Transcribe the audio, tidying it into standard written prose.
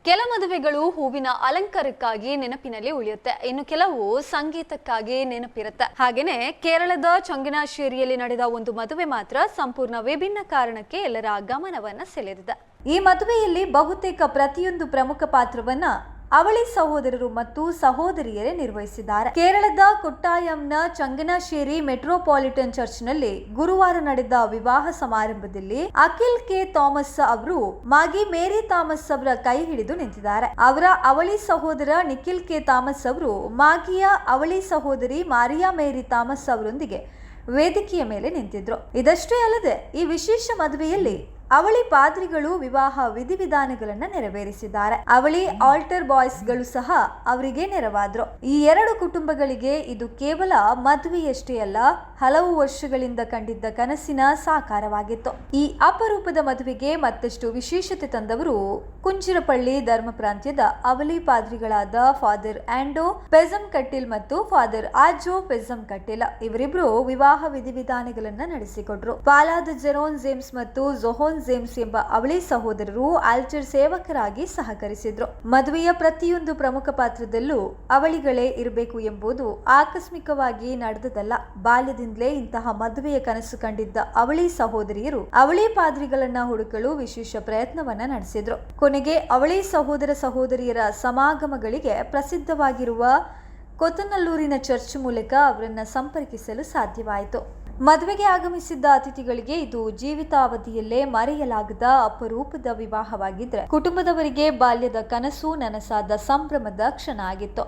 ಕೆಲ ಮದುವೆಗಳು ಹೂವಿನ ಅಲಂಕಾರಕ್ಕಾಗಿ ನೆನಪಿನಲ್ಲಿ ಉಳಿಯುತ್ತೆ, ಇನ್ನು ಕೆಲವು ಸಂಗೀತಕ್ಕಾಗಿ ನೆನಪಿರುತ್ತೆ. ಹಾಗೇನೆ ಕೇರಳದ ಚಂಗನಾಶ್ಶೇರಿಯಲ್ಲಿ ನಡೆದ ಒಂದು ಮದುವೆ ಮಾತ್ರ ಸಂಪೂರ್ಣ ವಿಭಿನ್ನ ಕಾರಣಕ್ಕೆ ಎಲ್ಲರ ಗಮನವನ್ನ ಸೆಳೆದಿದೆ. ಈ ಮದುವೆಯಲ್ಲಿ ಬಹುತೇಕ ಪ್ರತಿಯೊಂದು ಪ್ರಮುಖ ಪಾತ್ರವನ್ನ ಅವಳಿ ಸಹೋದರರು ಮತ್ತು ಸಹೋದರಿಯರೇ ನಿರ್ವಹಿಸಿದ್ದಾರೆ. ಕೇರಳದ ಕೊಟ್ಟಾಯಂನ ಚಂಗನಾಶ್ಶೇರಿ ಮೆಟ್ರೋಪಾಲಿಟನ್ ಚರ್ಚ್ನಲ್ಲಿ ಗುರುವಾರ ನಡೆದ ವಿವಾಹ ಸಮಾರಂಭದಲ್ಲಿ ಅಖಿಲ್ ಕೆ ಥಾಮಸ್ ಅವರು ಮಾಗಿ ಮೇರಿ ಥಾಮಸ್ ಅವರ ಕೈ ಹಿಡಿದು ನಿಂತಿದ್ದಾರೆ. ಅವರ ಅವಳಿ ಸಹೋದರ ನಿಖಿಲ್ ಕೆ ಥಾಮಸ್ ಅವರು ಮಾಗಿಯ ಅವಳಿ ಸಹೋದರಿ ಮಾರಿಯಾ ಮೇರಿ ಥಾಮಸ್ ಅವರೊಂದಿಗೆ ವೇದಿಕೆಯ ಮೇಲೆ ನಿಂತಿದ್ರು. ಇದಷ್ಟೇ ಅಲ್ಲದೆ ಈ ವಿಶೇಷ ಮದುವೆಯಲ್ಲಿ ಅವಳಿ ಪಾದ್ರಿಗಳು ವಿವಾಹ ವಿಧಿವಿಧಾನಗಳನ್ನ ನೆರವೇರಿಸಿದ್ದಾರೆ. ಅವಳಿ ಆಲ್ಟರ್ ಬಾಯ್ಸ್ಗಳು ಸಹ ಅವರಿಗೆ ನೆರವಾದ್ರು. ಈ ಎರಡು ಕುಟುಂಬಗಳಿಗೆ ಇದು ಕೇವಲ ಮದುವೆಯಷ್ಟೇ ಅಲ್ಲ, ಹಲವು ವರ್ಷಗಳಿಂದ ಕಂಡಿದ್ದ ಕನಸಿನ ಸಾಕಾರವಾಗಿತ್ತು. ಈ ಅಪರೂಪದ ಮದುವೆಗೆ ಮತ್ತಷ್ಟು ವಿಶೇಷತೆ ತಂದವರು ಕುಂಚಿರಪಳ್ಳಿ ಧರ್ಮ ಪ್ರಾಂತ್ಯದ ಅವಳಿ ಪಾದ್ರಿಗಳಾದ ಫಾದರ್ ಆಂಡೋ ಪೆಜಮ್ ಕಟ್ಟಿಲ್ ಮತ್ತು ಫಾದರ್ ಆಜೋ ಪೆಜಮ್ ಕಟ್ಟಿಲ್. ಇವರಿಬ್ರು ವಿವಾಹ ವಿಧಿವಿಧಾನಗಳನ್ನ ನಡೆಸಿಕೊಟ್ರು. ಪಾಲಾದ ಜೆರೋನ್ ಜೇಮ್ಸ್ ಮತ್ತು ಜೊಹೋನ್ ಜೇಮ್ಸ್ ಎಂಬ ಅವಳಿ ಸಹೋದರರು ಆಲ್ಟರ್ ಸೇವಕರಾಗಿ ಸಹಕರಿಸಿದ್ರು. ಮದುವೆಯ ಪ್ರತಿಯೊಂದು ಪ್ರಮುಖ ಪಾತ್ರದಲ್ಲೂ ಅವಳಿಗಳೇ ಇರಬೇಕು ಎಂಬುದು ಆಕಸ್ಮಿಕವಾಗಿ ನಡೆದದಲ್ಲ. ಬಾಲ್ಯದಿಂದಲೇ ಇಂತಹ ಮದುವೆಯ ಕನಸು ಕಂಡಿದ್ದ ಅವಳಿ ಸಹೋದರಿಯರು ಅವಳಿ ಪಾದ್ರಿಗಳನ್ನ ಹುಡುಕಲು ವಿಶೇಷ ಪ್ರಯತ್ನವನ್ನ ನಡೆಸಿದ್ರು. ಕೊನೆಗೆ ಅವಳಿ ಸಹೋದರ ಸಹೋದರಿಯರ ಸಮಾಗಮಗಳಿಗೆ ಪ್ರಸಿದ್ಧವಾಗಿರುವ ಕೊತ್ತನಲ್ಲೂರಿನ ಚರ್ಚ್ ಮೂಲಕ ಅವರನ್ನ ಸಂಪರ್ಕಿಸಲು ಸಾಧ್ಯವಾಯಿತು. ಮದುವೆಗೆ ಆಗಮಿಸಿದ್ದ ಅತಿಥಿಗಳಿಗೆ ಇದು ಜೀವಿತಾವಧಿಯಲ್ಲೇ ಮರೆಯಲಾಗದ ಅಪರೂಪದ ವಿವಾಹವಾಗಿದ್ರೆ, ಕುಟುಂಬದವರಿಗೆ ಬಾಲ್ಯದ ಕನಸು ನನಸಾದ ಸಂಭ್ರಮದ ಕ್ಷಣ ಆಗಿತ್ತು.